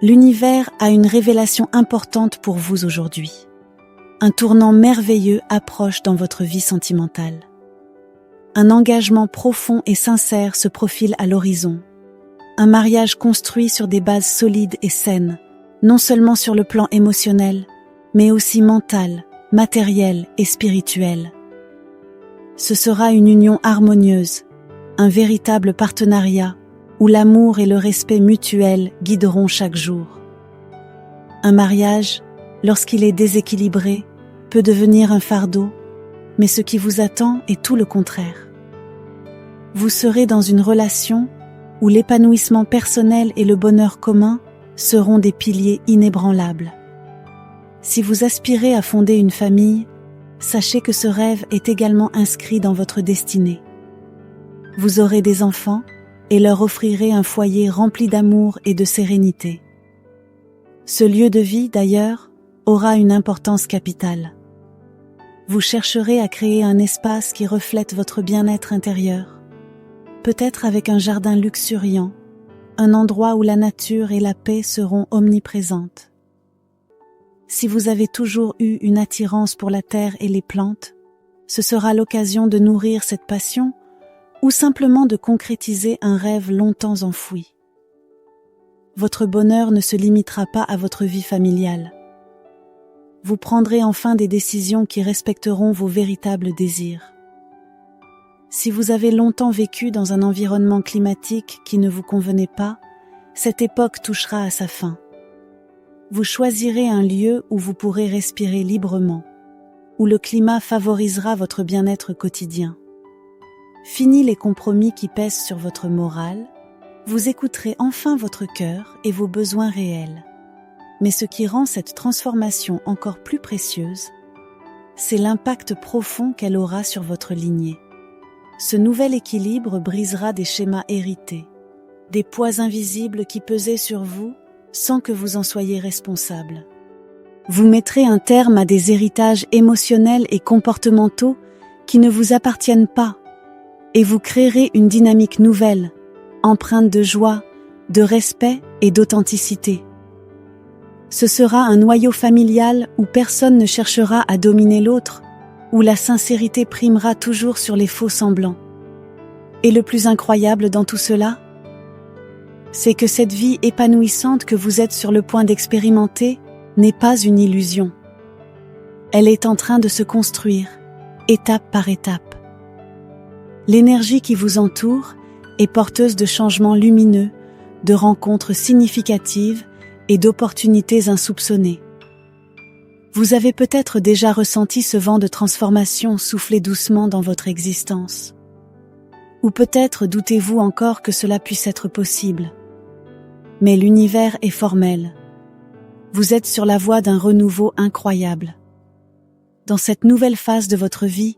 L'univers a une révélation importante pour vous aujourd'hui. Un tournant merveilleux approche dans votre vie sentimentale. Un engagement profond et sincère se profile à l'horizon. Un mariage construit sur des bases solides et saines, non seulement sur le plan émotionnel, mais aussi mental, matériel et spirituel. Ce sera une union harmonieuse, un véritable partenariat où l'amour et le respect mutuel guideront chaque jour. Un mariage, lorsqu'il est déséquilibré, peut devenir un fardeau, mais ce qui vous attend est tout le contraire. Vous serez dans une relation où l'épanouissement personnel et le bonheur commun seront des piliers inébranlables. Si vous aspirez à fonder une famille, sachez que ce rêve est également inscrit dans votre destinée. Vous aurez des enfants et leur offrirez un foyer rempli d'amour et de sérénité. Ce lieu de vie, d'ailleurs, aura une importance capitale. Vous chercherez à créer un espace qui reflète votre bien-être intérieur, peut-être avec un jardin luxuriant, un endroit où la nature et la paix seront omniprésentes. Si vous avez toujours eu une attirance pour la terre et les plantes, ce sera l'occasion de nourrir cette passion ou simplement de concrétiser un rêve longtemps enfoui. Votre bonheur ne se limitera pas à votre vie familiale. Vous prendrez enfin des décisions qui respecteront vos véritables désirs. Si vous avez longtemps vécu dans un environnement climatique qui ne vous convenait pas, cette époque touchera à sa fin. Vous choisirez un lieu où vous pourrez respirer librement, où le climat favorisera votre bien-être quotidien. Fini les compromis qui pèsent sur votre morale, vous écouterez enfin votre cœur et vos besoins réels. Mais ce qui rend cette transformation encore plus précieuse, c'est l'impact profond qu'elle aura sur votre lignée. Ce nouvel équilibre brisera des schémas hérités, des poids invisibles qui pesaient sur vous sans que vous en soyez responsable. Vous mettrez un terme à des héritages émotionnels et comportementaux qui ne vous appartiennent pas, et vous créerez une dynamique nouvelle, empreinte de joie, de respect et d'authenticité. Ce sera un noyau familial où personne ne cherchera à dominer l'autre, où la sincérité primera toujours sur les faux semblants. Et le plus incroyable dans tout cela, c'est que cette vie épanouissante que vous êtes sur le point d'expérimenter n'est pas une illusion. Elle est en train de se construire, étape par étape. L'énergie qui vous entoure est porteuse de changements lumineux, de rencontres significatives et d'opportunités insoupçonnées. Vous avez peut-être déjà ressenti ce vent de transformation souffler doucement dans votre existence. Ou peut-être doutez-vous encore que cela puisse être possible. Mais l'univers est formel. Vous êtes sur la voie d'un renouveau incroyable. Dans cette nouvelle phase de votre vie,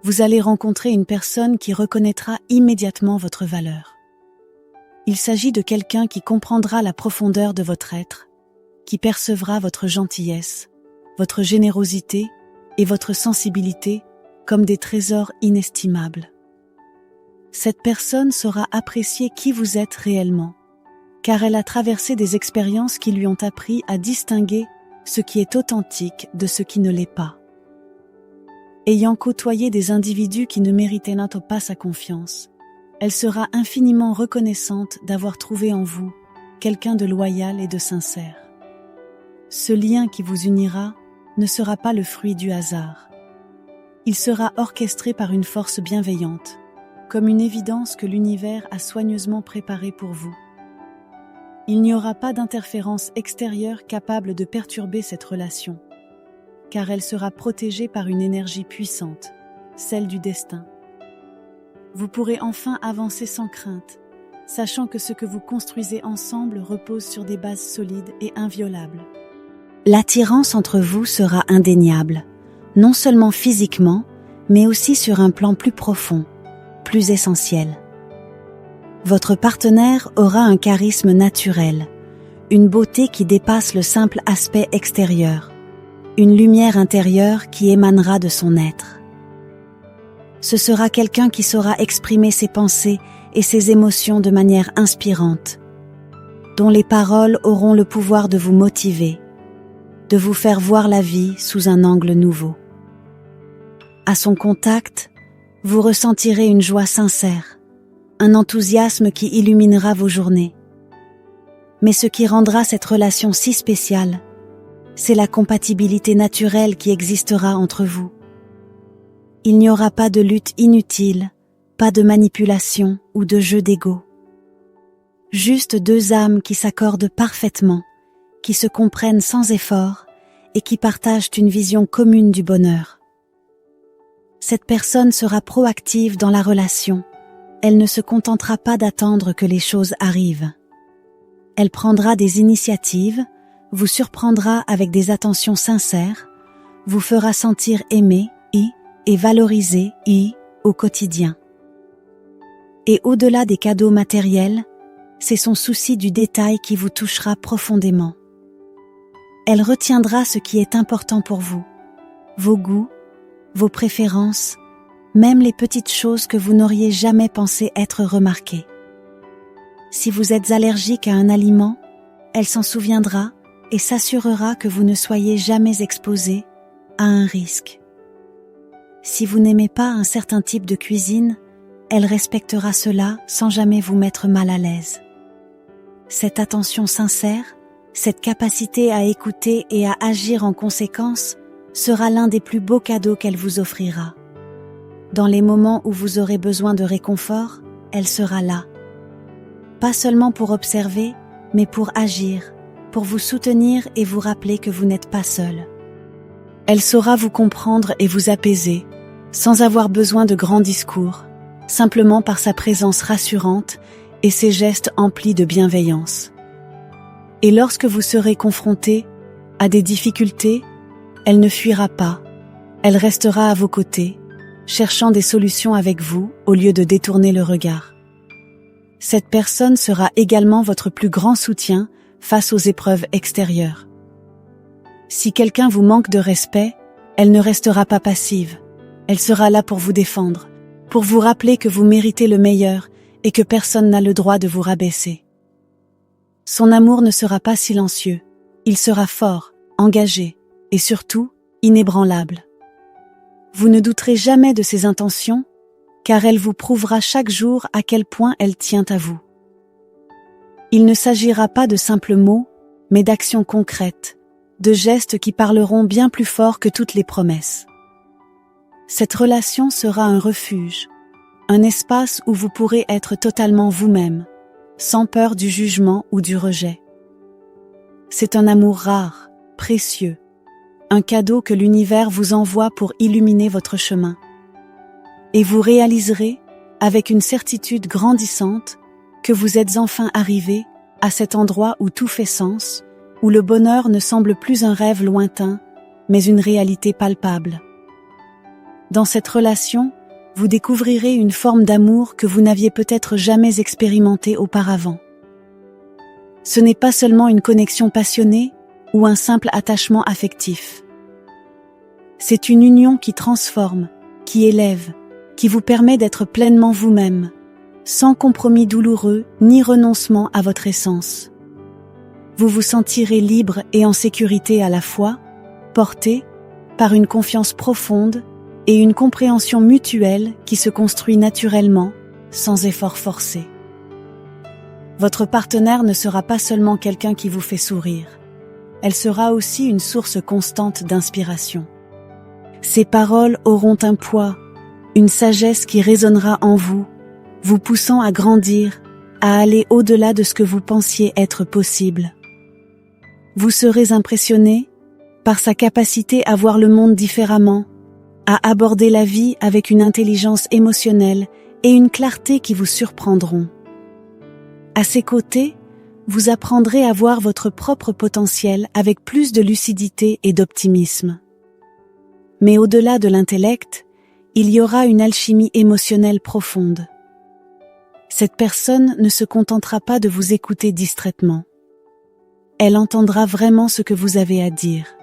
vous allez rencontrer une personne qui reconnaîtra immédiatement votre valeur. Il s'agit de quelqu'un qui comprendra la profondeur de votre être, qui percevra votre gentillesse, votre générosité et votre sensibilité comme des trésors inestimables. Cette personne saura apprécier qui vous êtes réellement, car elle a traversé des expériences qui lui ont appris à distinguer ce qui est authentique de ce qui ne l'est pas. Ayant côtoyé des individus qui ne méritaient pas sa confiance, elle sera infiniment reconnaissante d'avoir trouvé en vous quelqu'un de loyal et de sincère. Ce lien qui vous unira ne sera pas le fruit du hasard. Il sera orchestré par une force bienveillante, comme une évidence que l'univers a soigneusement préparée pour vous. Il n'y aura pas d'interférence extérieure capable de perturber cette relation, car elle sera protégée par une énergie puissante, celle du destin. Vous pourrez enfin avancer sans crainte, sachant que ce que vous construisez ensemble repose sur des bases solides et inviolables. L'attirance entre vous sera indéniable, non seulement physiquement, mais aussi sur un plan plus profond, plus essentiel. Votre partenaire aura un charisme naturel, une beauté qui dépasse le simple aspect extérieur, une lumière intérieure qui émanera de son être. Ce sera quelqu'un qui saura exprimer ses pensées et ses émotions de manière inspirante, dont les paroles auront le pouvoir de vous motiver, de vous faire voir la vie sous un angle nouveau. À son contact, vous ressentirez une joie sincère, un enthousiasme qui illuminera vos journées. Mais ce qui rendra cette relation si spéciale, c'est la compatibilité naturelle qui existera entre vous. Il n'y aura pas de lutte inutile, pas de manipulation ou de jeu d'ego. Juste deux âmes qui s'accordent parfaitement, qui se comprennent sans effort et qui partagent une vision commune du bonheur. Cette personne sera proactive dans la relation. Elle ne se contentera pas d'attendre que les choses arrivent. Elle prendra des initiatives, vous surprendra avec des attentions sincères, vous fera sentir aimé et valorisé au quotidien. Et au-delà des cadeaux matériels, c'est son souci du détail qui vous touchera profondément. Elle retiendra ce qui est important pour vous, vos goûts, vos préférences, même les petites choses que vous n'auriez jamais pensé être remarquées. Si vous êtes allergique à un aliment, elle s'en souviendra et s'assurera que vous ne soyez jamais exposé à un risque. Si vous n'aimez pas un certain type de cuisine, elle respectera cela sans jamais vous mettre mal à l'aise. Cette attention sincère, cette capacité à écouter et à agir en conséquence sera l'un des plus beaux cadeaux qu'elle vous offrira. Dans les moments où vous aurez besoin de réconfort, elle sera là. Pas seulement pour observer, mais pour agir, pour vous soutenir et vous rappeler que vous n'êtes pas seul. Elle saura vous comprendre et vous apaiser, sans avoir besoin de grands discours, simplement par sa présence rassurante et ses gestes emplis de bienveillance. Et lorsque vous serez confronté à des difficultés, elle ne fuira pas, elle restera à vos côtés, cherchant des solutions avec vous au lieu de détourner le regard. Cette personne sera également votre plus grand soutien face aux épreuves extérieures. Si quelqu'un vous manque de respect, elle ne restera pas passive. Elle sera là pour vous défendre, pour vous rappeler que vous méritez le meilleur et que personne n'a le droit de vous rabaisser. Son amour ne sera pas silencieux, il sera fort, engagé et surtout inébranlable. Vous ne douterez jamais de ses intentions, car elle vous prouvera chaque jour à quel point elle tient à vous. Il ne s'agira pas de simples mots, mais d'actions concrètes, de gestes qui parleront bien plus fort que toutes les promesses. Cette relation sera un refuge, un espace où vous pourrez être totalement vous-même, sans peur du jugement ou du rejet. C'est un amour rare, précieux, un cadeau que l'univers vous envoie pour illuminer votre chemin. Et vous réaliserez, avec une certitude grandissante, que vous êtes enfin arrivé à cet endroit où tout fait sens, où le bonheur ne semble plus un rêve lointain, mais une réalité palpable. Dans cette relation, vous découvrirez une forme d'amour que vous n'aviez peut-être jamais expérimentée auparavant. Ce n'est pas seulement une connexion passionnée ou un simple attachement affectif. C'est une union qui transforme, qui élève, qui vous permet d'être pleinement vous-même, sans compromis douloureux ni renoncement à votre essence. Vous vous sentirez libre et en sécurité à la fois, porté par une confiance profonde et une compréhension mutuelle qui se construit naturellement, sans effort forcé. Votre partenaire ne sera pas seulement quelqu'un qui vous fait sourire. Elle sera aussi une source constante d'inspiration. Ses paroles auront un poids, une sagesse qui résonnera en vous, vous poussant à grandir, à aller au-delà de ce que vous pensiez être possible. Vous serez impressionné par sa capacité à voir le monde différemment, à aborder la vie avec une intelligence émotionnelle et une clarté qui vous surprendront. À ses côtés, vous apprendrez à voir votre propre potentiel avec plus de lucidité et d'optimisme. Mais au-delà de l'intellect, il y aura une alchimie émotionnelle profonde. Cette personne ne se contentera pas de vous écouter distraitement. Elle entendra vraiment ce que vous avez à dire.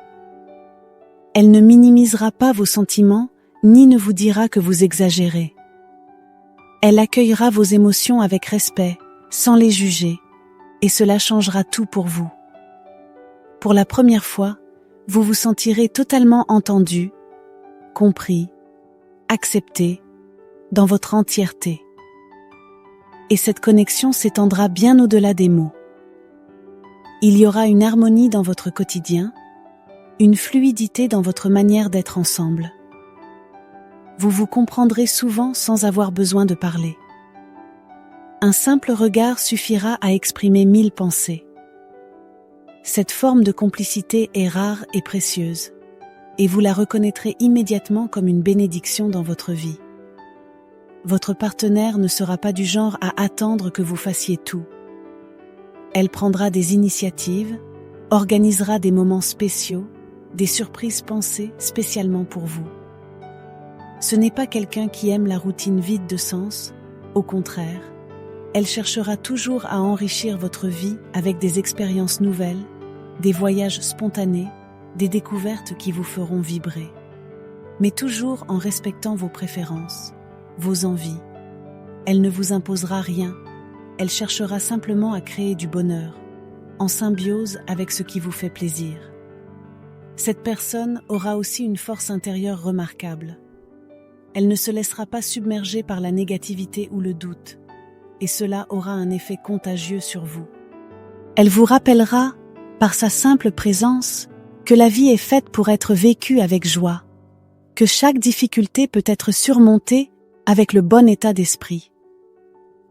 Elle ne minimisera pas vos sentiments, ni ne vous dira que vous exagérez. Elle accueillera vos émotions avec respect, sans les juger, et cela changera tout pour vous. Pour la première fois, vous vous sentirez totalement entendu, compris, accepté, dans votre entièreté. Et cette connexion s'étendra bien au-delà des mots. Il y aura une harmonie dans votre quotidien, une fluidité dans votre manière d'être ensemble. Vous vous comprendrez souvent sans avoir besoin de parler. Un simple regard suffira à exprimer 1000 pensées. Cette forme de complicité est rare et précieuse, et vous la reconnaîtrez immédiatement comme une bénédiction dans votre vie. Votre partenaire ne sera pas du genre à attendre que vous fassiez tout. Elle prendra des initiatives, organisera des moments spéciaux, des surprises pensées spécialement pour vous. Ce n'est pas quelqu'un qui aime la routine vide de sens, au contraire, elle cherchera toujours à enrichir votre vie avec des expériences nouvelles, des voyages spontanés, des découvertes qui vous feront vibrer. Mais toujours en respectant vos préférences, vos envies. Elle ne vous imposera rien, elle cherchera simplement à créer du bonheur, en symbiose avec ce qui vous fait plaisir. Cette personne aura aussi une force intérieure remarquable. Elle ne se laissera pas submerger par la négativité ou le doute, et cela aura un effet contagieux sur vous. Elle vous rappellera, par sa simple présence, que la vie est faite pour être vécue avec joie, que chaque difficulté peut être surmontée avec le bon état d'esprit.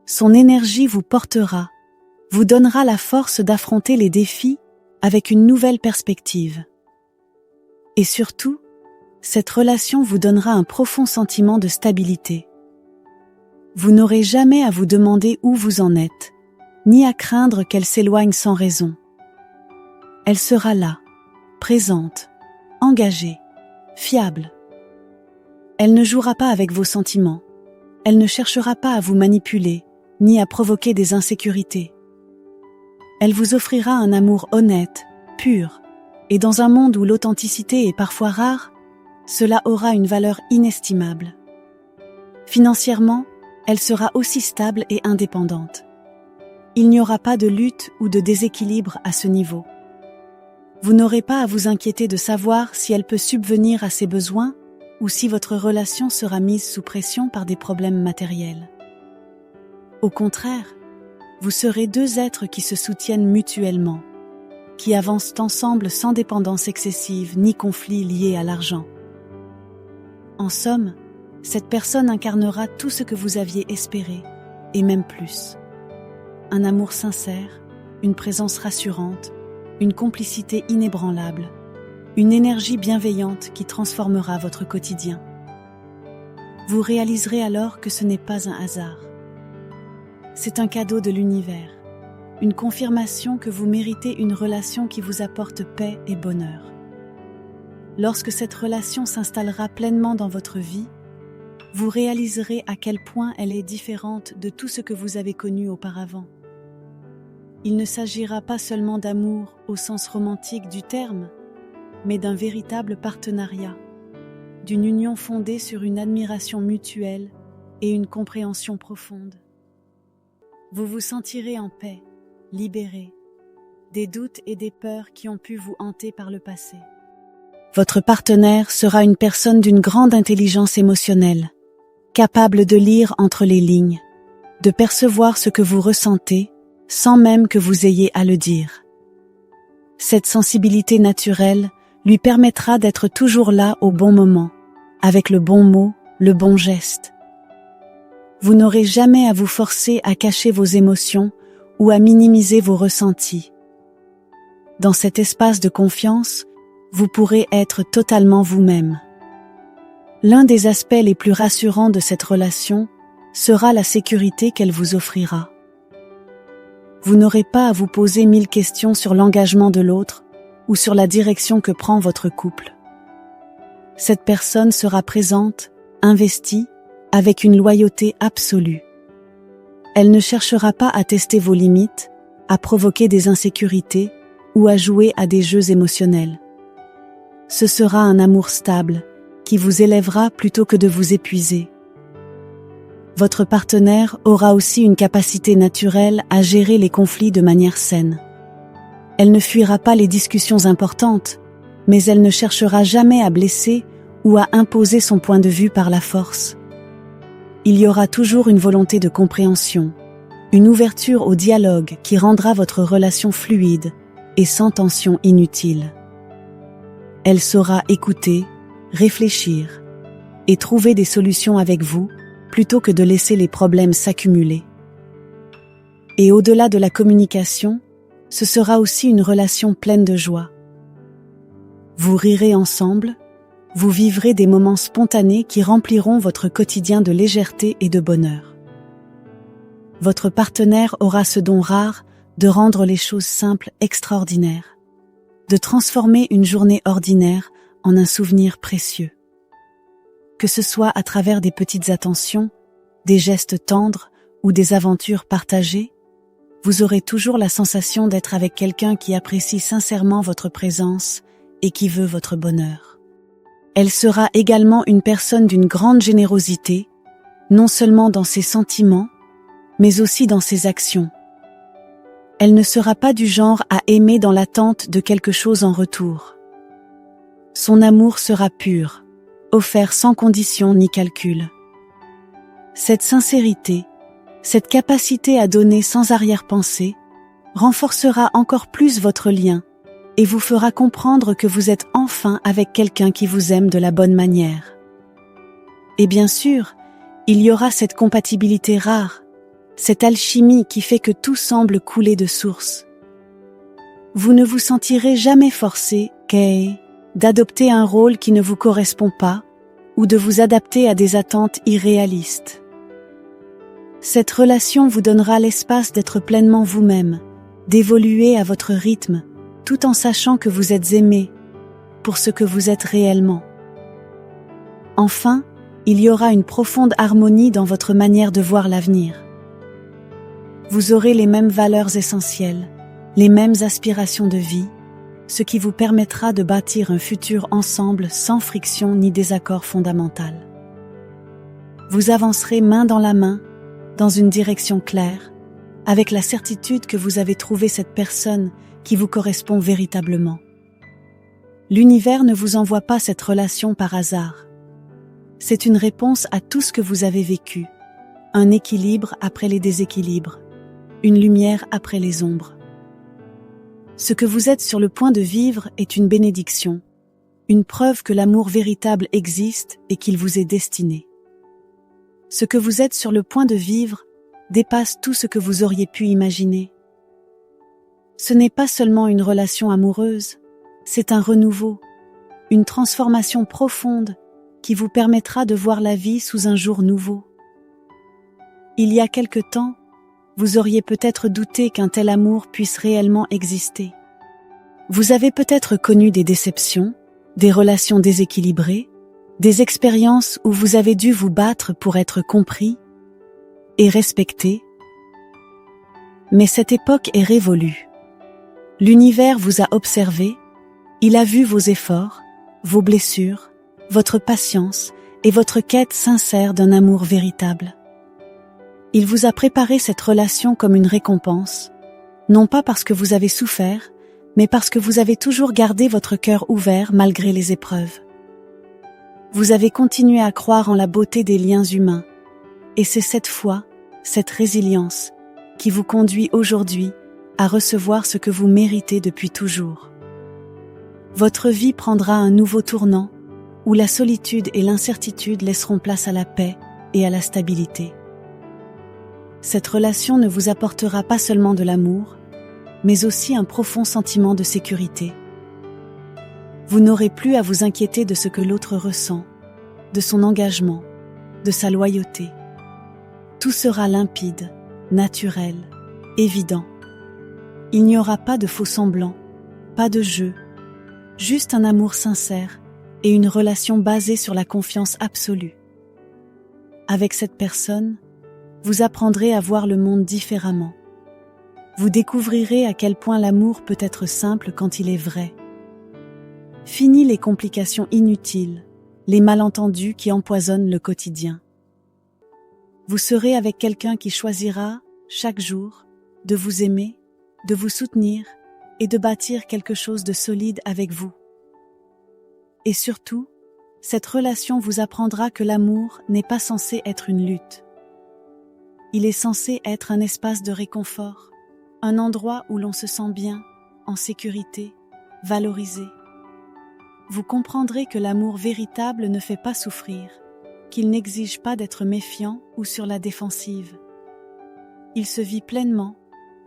Son énergie vous portera, vous donnera la force d'affronter les défis avec une nouvelle perspective. Et surtout, cette relation vous donnera un profond sentiment de stabilité. Vous n'aurez jamais à vous demander où vous en êtes, ni à craindre qu'elle s'éloigne sans raison. Elle sera là, présente, engagée, fiable. Elle ne jouera pas avec vos sentiments. Elle ne cherchera pas à vous manipuler, ni à provoquer des insécurités. Elle vous offrira un amour honnête, pur, et dans un monde où l'authenticité est parfois rare, cela aura une valeur inestimable. Financièrement, elle sera aussi stable et indépendante. Il n'y aura pas de lutte ou de déséquilibre à ce niveau. Vous n'aurez pas à vous inquiéter de savoir si elle peut subvenir à ses besoins ou si votre relation sera mise sous pression par des problèmes matériels. Au contraire, vous serez deux êtres qui se soutiennent mutuellement, qui avancent ensemble sans dépendance excessive ni conflit lié à l'argent. En somme, cette personne incarnera tout ce que vous aviez espéré, et même plus. Un amour sincère, une présence rassurante, une complicité inébranlable, une énergie bienveillante qui transformera votre quotidien. Vous réaliserez alors que ce n'est pas un hasard. C'est un cadeau de l'univers, une confirmation que vous méritez une relation qui vous apporte paix et bonheur. Lorsque cette relation s'installera pleinement dans votre vie, vous réaliserez à quel point elle est différente de tout ce que vous avez connu auparavant. Il ne s'agira pas seulement d'amour au sens romantique du terme, mais d'un véritable partenariat, d'une union fondée sur une admiration mutuelle et une compréhension profonde. Vous vous sentirez en paix, libéré, des doutes et des peurs qui ont pu vous hanter par le passé. Votre partenaire sera une personne d'une grande intelligence émotionnelle, capable de lire entre les lignes, de percevoir ce que vous ressentez sans même que vous ayez à le dire. Cette sensibilité naturelle lui permettra d'être toujours là au bon moment, avec le bon mot, le bon geste. Vous n'aurez jamais à vous forcer à cacher vos émotions ou à minimiser vos ressentis. Dans cet espace de confiance, vous pourrez être totalement vous-même. L'un des aspects les plus rassurants de cette relation sera la sécurité qu'elle vous offrira. Vous n'aurez pas à vous poser 1000 questions sur l'engagement de l'autre ou sur la direction que prend votre couple. Cette personne sera présente, investie, avec une loyauté absolue. Elle ne cherchera pas à tester vos limites, à provoquer des insécurités ou à jouer à des jeux émotionnels. Ce sera un amour stable, qui vous élèvera plutôt que de vous épuiser. Votre partenaire aura aussi une capacité naturelle à gérer les conflits de manière saine. Elle ne fuira pas les discussions importantes, mais elle ne cherchera jamais à blesser ou à imposer son point de vue par la force. Il y aura toujours une volonté de compréhension, une ouverture au dialogue qui rendra votre relation fluide et sans tension inutile. Elle saura écouter, réfléchir et trouver des solutions avec vous plutôt que de laisser les problèmes s'accumuler. Et au-delà de la communication, ce sera aussi une relation pleine de joie. Vous rirez ensemble, vous vivrez des moments spontanés qui rempliront votre quotidien de légèreté et de bonheur. Votre partenaire aura ce don rare de rendre les choses simples extraordinaires, de transformer une journée ordinaire en un souvenir précieux. Que ce soit à travers des petites attentions, des gestes tendres ou des aventures partagées, vous aurez toujours la sensation d'être avec quelqu'un qui apprécie sincèrement votre présence et qui veut votre bonheur. Elle sera également une personne d'une grande générosité, non seulement dans ses sentiments, mais aussi dans ses actions. Elle ne sera pas du genre à aimer dans l'attente de quelque chose en retour. Son amour sera pur, offert sans condition ni calcul. Cette sincérité, cette capacité à donner sans arrière-pensée, renforcera encore plus votre lien et vous fera comprendre que vous êtes enfin avec quelqu'un qui vous aime de la bonne manière. Et bien sûr, il y aura cette compatibilité rare, cette alchimie qui fait que tout semble couler de source. Vous ne vous sentirez jamais forcé d'adopter un rôle qui ne vous correspond pas ou de vous adapter à des attentes irréalistes. Cette relation vous donnera l'espace d'être pleinement vous-même, d'évoluer à votre rythme, tout en sachant que vous êtes aimé pour ce que vous êtes réellement. Enfin, il y aura une profonde harmonie dans votre manière de voir l'avenir. Vous aurez les mêmes valeurs essentielles, les mêmes aspirations de vie, ce qui vous permettra de bâtir un futur ensemble sans friction ni désaccord fondamental. Vous avancerez main dans la main, dans une direction claire, avec la certitude que vous avez trouvé cette personne qui vous correspond véritablement. L'univers ne vous envoie pas cette relation par hasard. C'est une réponse à tout ce que vous avez vécu, un équilibre après les déséquilibres, une lumière après les ombres. Ce que vous êtes sur le point de vivre est une bénédiction, une preuve que l'amour véritable existe et qu'il vous est destiné. Ce que vous êtes sur le point de vivre dépasse tout ce que vous auriez pu imaginer. Ce n'est pas seulement une relation amoureuse, c'est un renouveau, une transformation profonde qui vous permettra de voir la vie sous un jour nouveau. Il y a quelque temps, vous auriez peut-être douté qu'un tel amour puisse réellement exister. Vous avez peut-être connu des déceptions, des relations déséquilibrées, des expériences où vous avez dû vous battre pour être compris et respecté. Mais cette époque est révolue. L'univers vous a observé, il a vu vos efforts, vos blessures, votre patience et votre quête sincère d'un amour véritable. Il vous a préparé cette relation comme une récompense, non pas parce que vous avez souffert, mais parce que vous avez toujours gardé votre cœur ouvert malgré les épreuves. Vous avez continué à croire en la beauté des liens humains, et c'est cette foi, cette résilience, qui vous conduit aujourd'hui à recevoir ce que vous méritez depuis toujours. Votre vie prendra un nouveau tournant, où la solitude et l'incertitude laisseront place à la paix et à la stabilité. Cette relation ne vous apportera pas seulement de l'amour, mais aussi un profond sentiment de sécurité. Vous n'aurez plus à vous inquiéter de ce que l'autre ressent, de son engagement, de sa loyauté. Tout sera limpide, naturel, évident. Il n'y aura pas de faux semblants, pas de jeu, juste un amour sincère et une relation basée sur la confiance absolue. Avec cette personne, vous apprendrez à voir le monde différemment. Vous découvrirez à quel point l'amour peut être simple quand il est vrai. Fini les complications inutiles, les malentendus qui empoisonnent le quotidien. Vous serez avec quelqu'un qui choisira, chaque jour, de vous aimer, de vous soutenir et de bâtir quelque chose de solide avec vous. Et surtout, cette relation vous apprendra que l'amour n'est pas censé être une lutte. Il est censé être un espace de réconfort, un endroit où l'on se sent bien, en sécurité, valorisé. Vous comprendrez que l'amour véritable ne fait pas souffrir, qu'il n'exige pas d'être méfiant ou sur la défensive. Il se vit pleinement,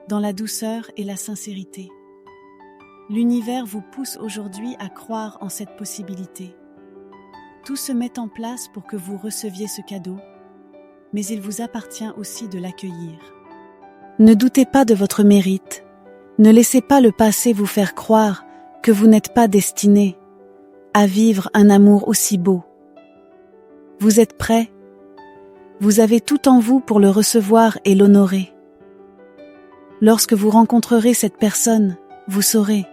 dans la douceur et la sincérité. L'univers vous pousse aujourd'hui à croire en cette possibilité. Tout se met en place pour que vous receviez ce cadeau, mais il vous appartient aussi de l'accueillir. Ne doutez pas de votre mérite. Ne laissez pas le passé vous faire croire que vous n'êtes pas destiné à vivre un amour aussi beau. Vous êtes prêt? Vous avez tout en vous pour le recevoir et l'honorer. Lorsque vous rencontrerez cette personne, vous saurez.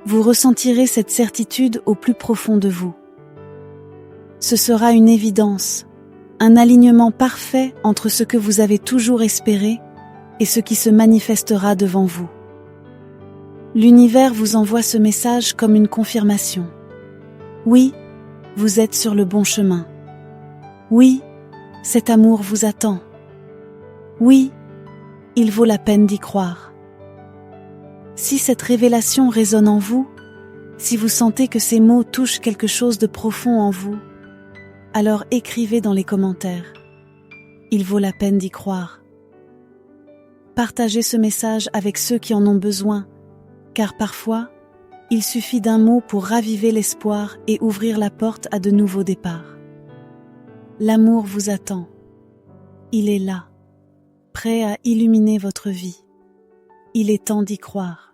Vous ressentirez cette certitude au plus profond de vous. Ce sera une évidence, un alignement parfait entre ce que vous avez toujours espéré et ce qui se manifestera devant vous. L'univers vous envoie ce message comme une confirmation. Oui, vous êtes sur le bon chemin. Oui, cet amour vous attend. Oui, il vaut la peine d'y croire. Si cette révélation résonne en vous, si vous sentez que ces mots touchent quelque chose de profond en vous, alors écrivez dans les commentaires. Il vaut la peine d'y croire. Partagez ce message avec ceux qui en ont besoin, car parfois, il suffit d'un mot pour raviver l'espoir et ouvrir la porte à de nouveaux départs. L'amour vous attend. Il est là, prêt à illuminer votre vie. Il est temps d'y croire.